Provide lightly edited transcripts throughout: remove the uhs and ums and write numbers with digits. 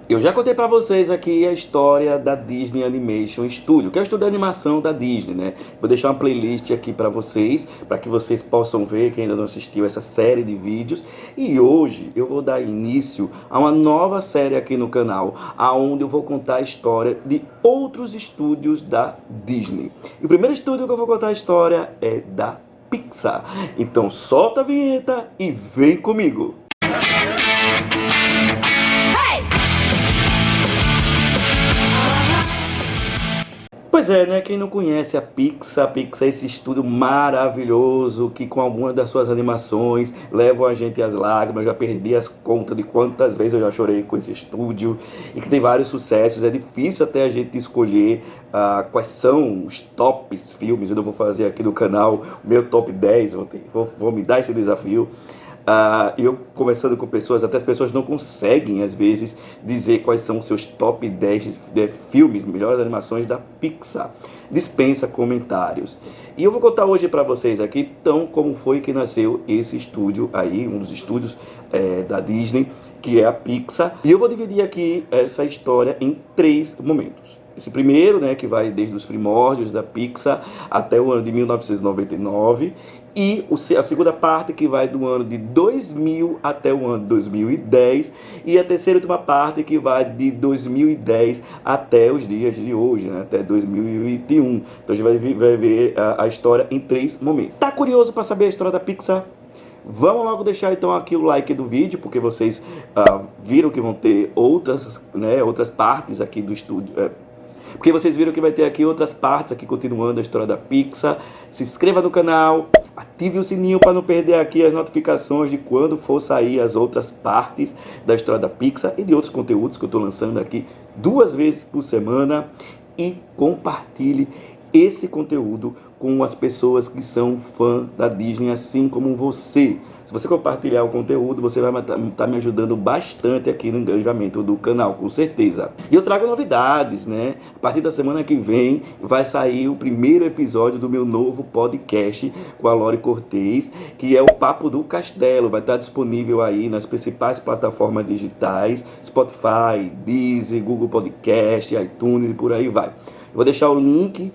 Eu já contei pra vocês aqui a história da Disney Animation Studio, que é o estúdio de animação da Disney, né? Vou deixar uma playlist aqui pra vocês, para que vocês possam ver, quem ainda não assistiu essa série de vídeos. E hoje eu vou dar início a uma nova série aqui no canal, aonde eu vou contar a história de outros estúdios da Disney. E o primeiro estúdio que eu vou contar a história é da Pixar. Então solta a vinheta e vem comigo! Pois é, né? Quem não conhece a Pixar é esse estúdio maravilhoso que com algumas das suas animações levam a gente às lágrimas. Eu já perdi as contas de quantas vezes eu já chorei com esse estúdio e que tem vários sucessos. É difícil até a gente escolher quais são os tops filmes. Eu vou fazer aqui no canal o meu top 10, vou me dar esse desafio. Eu conversando com pessoas, até as pessoas não conseguem às vezes dizer quais são os seus top 10 de filmes, melhores animações da Pixar. Dispensa comentários. E eu vou contar hoje para vocês aqui como foi que nasceu esse estúdio aí, um dos estúdios da Disney, que é a Pixar. E eu vou dividir aqui essa história em 3 momentos. Esse primeiro, né, que vai desde os primórdios da Pixar até o ano de 1999, e a segunda parte que vai do ano de 2000 até o ano de 2010, e a terceira e última parte que vai de 2010 até os dias de hoje, né, até 2021. Então a gente vai ver a história em 3 momentos. Tá curioso para saber a história da Pixar? Vamos logo deixar então aqui o like do vídeo, porque vocês viram que vão ter outras partes aqui do estúdio. Porque vocês viram que vai ter aqui outras partes aqui continuando a história da Pixar. Se inscreva no canal, ative o sininho para não perder aqui as notificações de quando for sair as outras partes da história da Pixar e de outros conteúdos que eu estou lançando aqui 2 vezes por semana. E compartilhe esse conteúdo com as pessoas que são fã da Disney, assim como você. Se você compartilhar o conteúdo, você vai estar me ajudando bastante aqui no engajamento do canal, com certeza. E eu trago novidades, né? A partir da semana que vem vai sair o primeiro episódio do meu novo podcast com a Lori Cortez, que é o Papo do Castelo. Vai estar disponível aí nas principais plataformas digitais, Spotify, Deezer, Google Podcast, iTunes e por aí vai. Vou deixar o link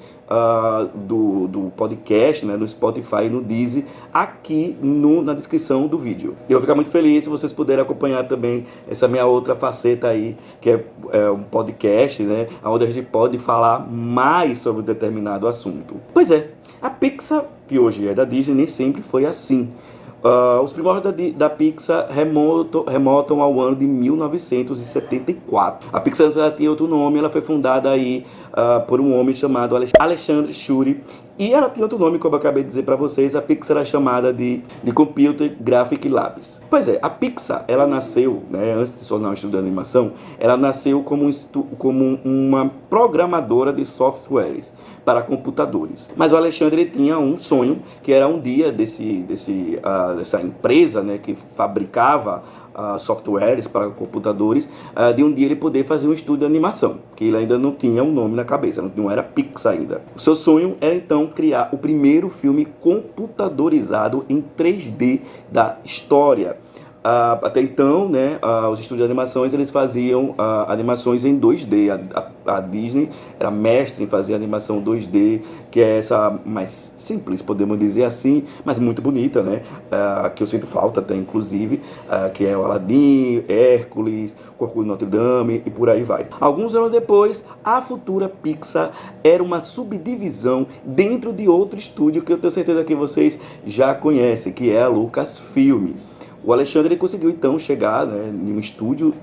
do podcast, né, no Spotify e no Deezer aqui na descrição do vídeo. E eu vou ficar muito feliz se vocês puderem acompanhar também essa minha outra faceta aí, que é um podcast, né, onde a gente pode falar mais sobre um determinado assunto. Pois é, a Pixar, que hoje é da Disney, nem sempre foi assim. Os primórdios da Pixar remontam ao ano de 1974. A Pixar já tinha outro nome, ela foi fundada aí por um homem chamado Alexandre Shuri. E ela tinha outro nome, como eu acabei de dizer para vocês. A Pixar era chamada de Computer Graphic Labs. Pois é, a Pixar, ela nasceu, né, antes de se tornar um estúdio de animação, ela nasceu como uma programadora de softwares para computadores. Mas o Alexandre tinha um sonho, que era um dia dessa empresa, né, que fabricava softwares para computadores, de um dia ele poder fazer um estúdio de animação, que ele ainda não tinha um nome na cabeça, não era Pixar ainda. O seu sonho era então criar o primeiro filme computadorizado em 3D da história. Até então, né, os estúdios de animações eles faziam animações em 2D. A Disney era mestre em fazer animação 2D, que é essa mais simples, podemos dizer assim, mas muito bonita, né? Que eu sinto falta até, inclusive, que é o Aladdin, Hércules, Corcunda de Notre Dame e por aí vai. Alguns anos depois, a futura Pixar era uma subdivisão dentro de outro estúdio que eu tenho certeza que vocês já conhecem, que é a Lucasfilm. O Alexandre ele conseguiu então chegar, né, em um estúdio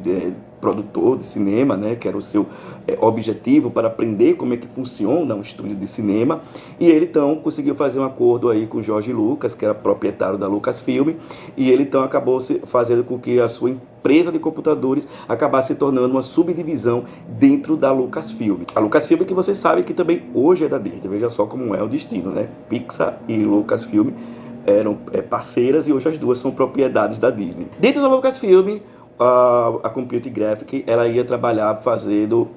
produtor de cinema, né, que era o seu objetivo para aprender como é que funciona um estúdio de cinema, e ele então conseguiu fazer um acordo aí com o George Lucas, que era proprietário da Lucasfilm, e ele então acabou fazendo com que a sua empresa de computadores acabasse se tornando uma subdivisão dentro da Lucasfilm. A Lucasfilm que vocês sabem que também hoje é da Disney, veja só como é o destino, né? Pixar e Lucasfilm eram parceiras e hoje as duas são propriedades da Disney. Dentro da Lucasfilm, a Computer Graphic, ela ia trabalhar fazendo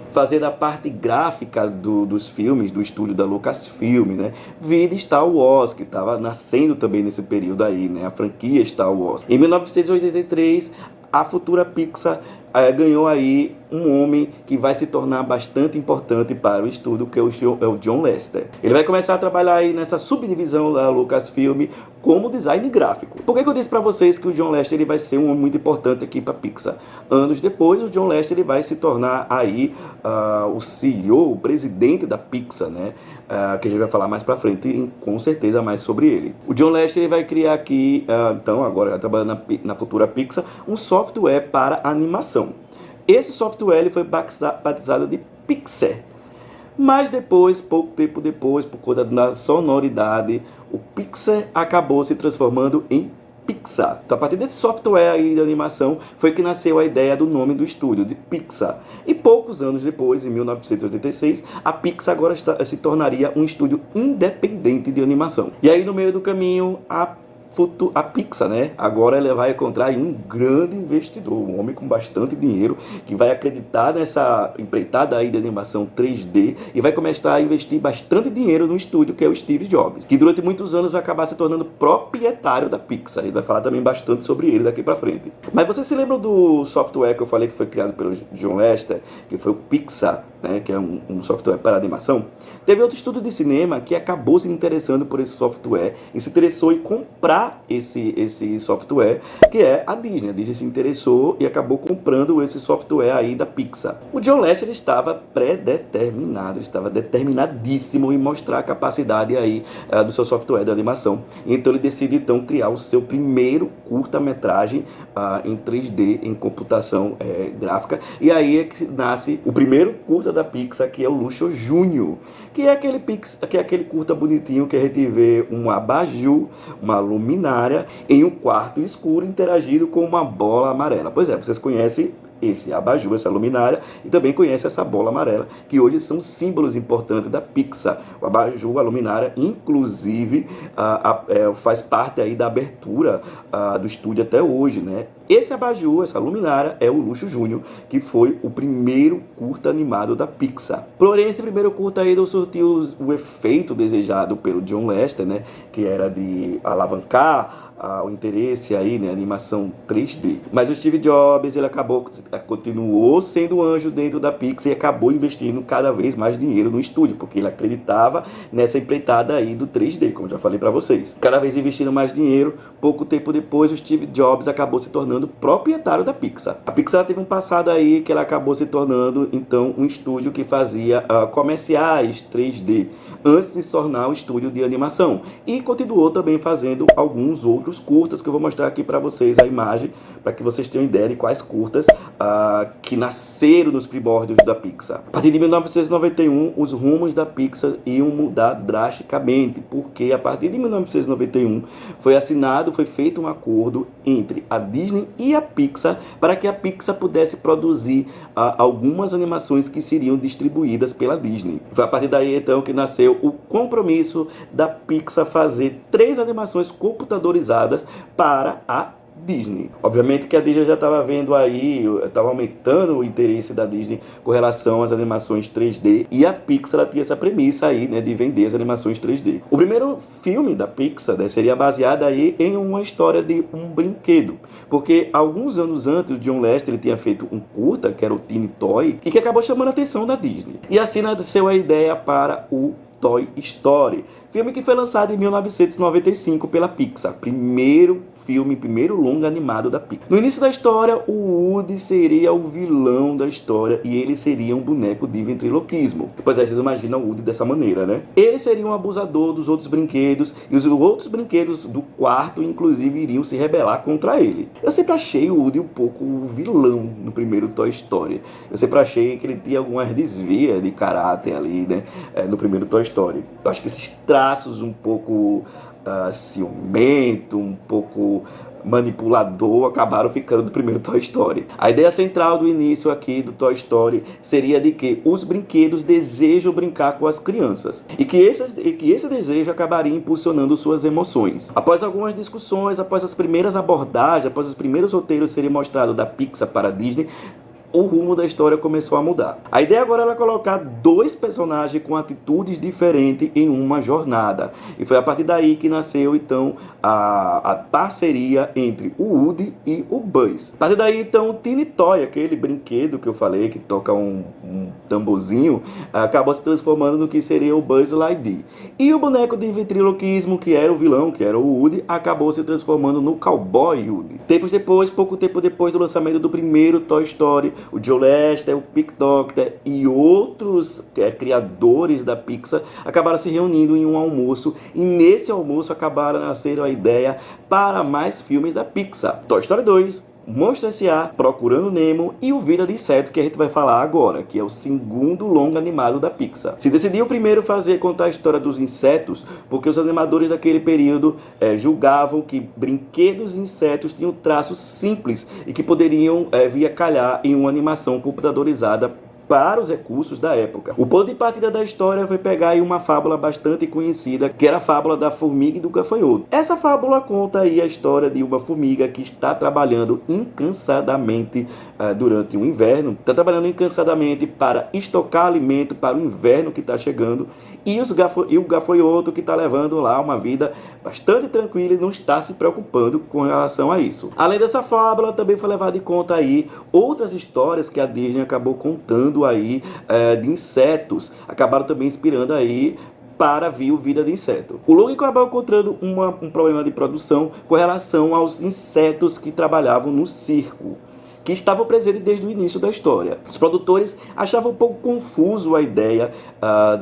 a parte gráfica dos filmes do estúdio da Lucasfilm, né? Vida Star Wars, que estava nascendo também nesse período aí, né? A franquia Star Wars. Em 1983, a futura Pixar ganhou aí um homem que vai se tornar bastante importante para o estúdio, que é o John Lasseter. Ele vai começar a trabalhar aí nessa subdivisão da Lucasfilm como design gráfico. Por que eu disse para vocês que o John Lasseter ele vai ser um homem muito importante aqui para a Pixar? Anos depois, o John Lasseter ele vai se tornar aí o CEO, o presidente da Pixar, né? Que a gente vai falar mais para frente e com certeza mais sobre ele. O John Lasseter ele vai criar aqui, então agora trabalhando na futura Pixar, um software para animação. Esse software ele foi batizado de Pixar. Mas depois, pouco tempo depois, por conta da sonoridade, o Pixar acabou se transformando em Pixar. Então, a partir desse software aí de animação, foi que nasceu a ideia do nome do estúdio, de Pixar. E poucos anos depois, em 1986, a Pixar agora se tornaria um estúdio independente de animação. E aí, no meio do caminho, a Pixar, né? Agora ela vai encontrar aí um grande investidor, um homem com bastante dinheiro, que vai acreditar nessa empreitada aí de animação 3D e vai começar a investir bastante dinheiro no estúdio, que é o Steve Jobs, que durante muitos anos vai acabar se tornando proprietário da Pixar. Ele vai falar também bastante sobre ele daqui pra frente. Mas vocês se lembram do software que eu falei que foi criado pelo John Lasseter, que foi o Pixar, né? Que é um software para animação? Teve outro estúdio de cinema que acabou se interessando por esse software e se interessou em comprar esse software, que é a Disney. A Disney se interessou e acabou comprando esse software aí da Pixar. O John Lasseter estava predeterminado, estava determinadíssimo em mostrar a capacidade aí do seu software de animação. Então ele decide então criar o seu primeiro curta-metragem em 3D, em computação gráfica. E aí é que nasce o primeiro curta da Pixar, que é o Luxo Júnior, que é aquele curta bonitinho que a gente vê um abajur, uma luminária em um quarto escuro interagindo com uma bola amarela. Pois é, vocês conhecem esse abajur, essa luminária, e também conhece essa bola amarela, que hoje são símbolos importantes da Pixar. O abajur, a luminária, inclusive, faz parte aí da abertura do estúdio até hoje, né? Esse abajur, essa luminária, é o Luxo Júnior, que foi o primeiro curta animado da Pixar. Porém, esse primeiro curta aí não surtiu o efeito desejado pelo John Lasseter, né? Que era de alavancar o interesse aí, né, animação 3D. Mas o Steve Jobs, ele continuou sendo um anjo dentro da Pixar e acabou investindo cada vez mais dinheiro no estúdio, porque ele acreditava nessa empreitada aí do 3D, como já falei para vocês. Cada vez investindo mais dinheiro, pouco tempo depois o Steve Jobs acabou se tornando proprietário da Pixar. A Pixar teve um passado aí que ela acabou se tornando, então, um estúdio que fazia comerciais 3D, antes de se tornar um estúdio de animação. E continuou também fazendo alguns outros curtas, que eu vou mostrar aqui para vocês a imagem, para que vocês tenham ideia de quais curtas que nasceram nos primórdios da Pixar. A partir de 1991, os rumos da Pixar iam mudar drasticamente, porque a partir de 1991 foi feito um acordo entre a Disney e a Pixar para que a Pixar pudesse produzir algumas animações que seriam distribuídas pela Disney. Foi a partir daí então que nasceu o compromisso da Pixar fazer 3 animações computadorizadas para a Disney. Obviamente que a Disney já estava vendo aí, estava aumentando o interesse da Disney com relação às animações 3D, e a Pixar ela tinha essa premissa aí, né, de vender as animações 3D. O primeiro filme da Pixar, né, seria baseado aí em uma história de um brinquedo, porque alguns anos antes o John Lasseter ele tinha feito um curta, que era o Tiny Toy, e que acabou chamando a atenção da Disney. E assim nasceu a ideia para o Toy Story, filme que foi lançado em 1995 pela Pixar. Primeiro longa animado da Pixar. No início da história, o Woody seria o vilão da história e ele seria um boneco de ventriloquismo. Pois é, vocês imaginam o Woody dessa maneira, né? Ele seria um abusador dos outros brinquedos e os outros brinquedos do quarto, inclusive, iriam se rebelar contra ele. Eu sempre achei o Woody um pouco vilão no primeiro Toy Story. Eu sempre achei que ele tinha algumas desvias de caráter ali, né? No primeiro Toy Story. Eu acho que esses traços um pouco ciumento, um pouco manipulador, acabaram ficando do primeiro Toy Story. A ideia central do início aqui do Toy Story seria de que os brinquedos desejam brincar com as crianças e que esse desejo acabaria impulsionando suas emoções. Após algumas discussões, após as primeiras abordagens, após os primeiros roteiros serem mostrados da Pixar para a Disney, o rumo da história começou a mudar. A ideia agora era colocar dois personagens com atitudes diferentes em uma jornada. E foi a partir daí que nasceu, então, a parceria entre o Woody e o Buzz. A partir daí, então, o Tiny Toy, aquele brinquedo que eu falei, que toca um tamborzinho, acabou se transformando no que seria o Buzz Lightyear. E o boneco de ventriloquismo, que era o vilão, que era o Woody, acabou se transformando no Cowboy Woody. Pouco tempo depois do lançamento do primeiro Toy Story, o Joe Lester, o Pick Doctor e outros criadores da Pixar acabaram se reunindo em um almoço, e nesse almoço acabaram nascendo a ideia para mais filmes da Pixar. Toy Story 2, Monstros S.A., Procurando Nemo e o Vida de Inseto, que a gente vai falar agora, que é o segundo longa animado da Pixar. Se decidiu primeiro contar a história dos insetos, porque os animadores daquele período julgavam que brinquedos e insetos tinham traços simples e que poderiam vir a calhar em uma animação computadorizada para os recursos da época. O ponto de partida da história foi pegar aí uma fábula bastante conhecida, que era a fábula da formiga e do gafanhoto. Essa fábula conta aí a história de uma formiga que está trabalhando incansadamente durante o inverno, está trabalhando incansadamente para estocar alimento para o inverno que está chegando, e o gafanhoto que está levando lá uma vida bastante tranquila e não está se preocupando com relação a isso. Além dessa fábula, também foi levado em conta aí outras histórias que a Disney acabou contando aí de insetos, acabaram também inspirando aí para vir o Vida de Inseto. O longa acabou encontrando um problema de produção com relação aos insetos que trabalhavam no circo, que estavam presentes desde o início da história. Os produtores achavam um pouco confuso a ideia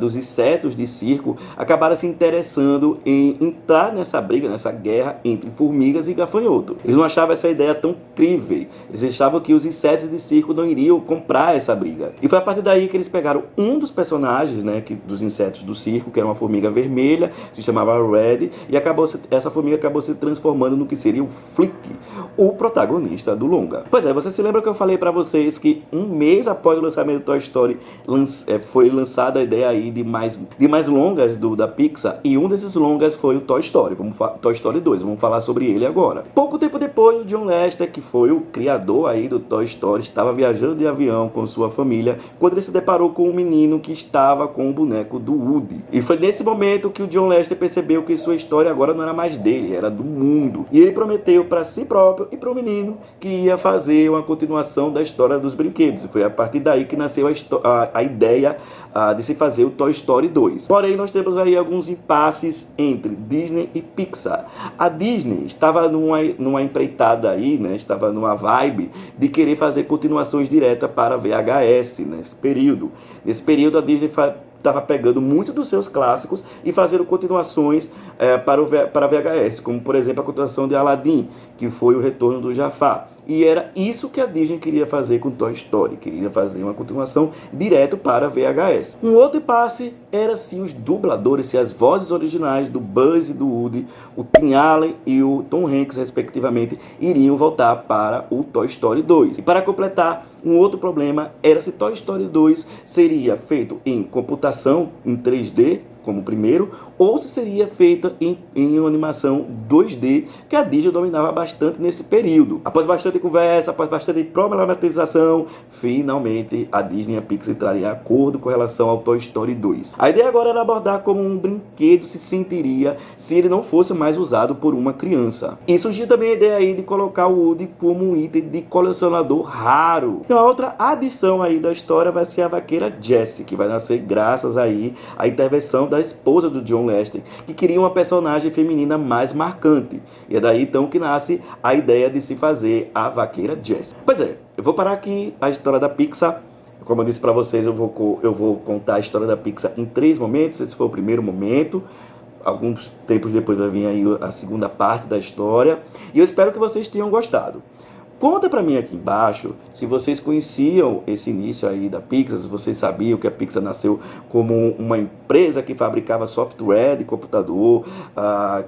dos insetos de circo, acabaram se interessando em entrar nessa briga, nessa guerra entre formigas e gafanhoto. Eles não achavam essa ideia tão crível, eles achavam que os insetos de circo não iriam comprar essa briga. E foi a partir daí que eles pegaram um dos personagens, dos insetos do circo, que era uma formiga vermelha, se chamava Red, e essa formiga acabou se transformando no que seria o Flick, o protagonista do longa. Pois é, você se lembra que eu falei para vocês que um mês após o lançamento do Toy Story foi lançada a ideia aí de mais longas da Pixar, e um desses longas foi o Toy Story, Toy Story 2, vamos falar sobre ele agora. Pouco tempo depois, o John Lester, que foi o criador aí do Toy Story, estava viajando de avião com sua família, quando ele se deparou com um menino que estava com o boneco do Woody. E foi nesse momento que o John Lester percebeu que sua história agora não era mais dele, era do mundo. E ele prometeu para si próprio e para o menino que ia fazer uma continuação da história dos brinquedos. E foi a partir daí que nasceu a ideia de se fazer o Toy Story 2. Porém, nós temos aí alguns impasses entre Disney e Pixar. A Disney estava numa empreitada aí, estava numa vibe de querer fazer continuações diretas para VHS nesse período. Nesse período, a Disney estava pegando muitos dos seus clássicos e fazendo continuações para VHS, como por exemplo a continuação de Aladdin, que foi o Retorno do Jafar. E era isso que a Disney queria fazer com Toy Story, queria fazer uma continuação direto para VHS. Um outro impasse era se os dubladores, se as vozes originais do Buzz e do Woody, o Tim Allen e o Tom Hanks, respectivamente, iriam voltar para o Toy Story 2. E para completar, um outro problema era se Toy Story 2 seria feito em computação, em 3D, como o primeiro, ou se seria feita em uma animação 2D, que a Disney dominava bastante nesse período. Após bastante conversa, após bastante problematização, finalmente a Disney e a Pixar entrariam em acordo com relação ao Toy Story 2. A ideia agora era abordar como um brinquedo se sentiria se ele não fosse mais usado por uma criança. E surgiu também a ideia aí de colocar o Woody como um item de colecionador raro. Então a outra adição aí da história vai ser a vaqueira Jessie, que vai nascer graças aí à intervenção da esposa do John Lester, que queria uma personagem feminina mais marcante. E é daí então que nasce a ideia de se fazer a vaqueira Jessie. Pois é, eu vou parar aqui a história da Pixar. Como eu disse para vocês, eu vou contar a história da Pixar em 3 momentos. Esse foi o primeiro momento. Alguns tempos depois vai vir aí a segunda parte da história. E eu espero que vocês tenham gostado. Conta pra mim aqui embaixo se vocês conheciam esse início aí da Pixar, se vocês sabiam que a Pixar nasceu como uma empresa que fabricava software de computador,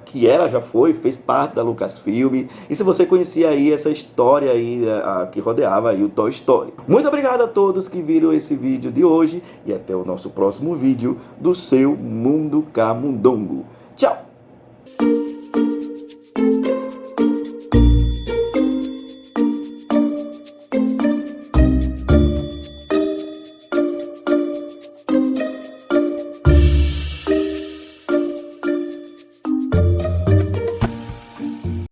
que ela já fez parte da Lucasfilm, e se você conhecia aí essa história aí que rodeava aí o Toy Story. Muito obrigado a todos que viram esse vídeo de hoje e até o nosso próximo vídeo do seu Mundo Camundongo. Tchau!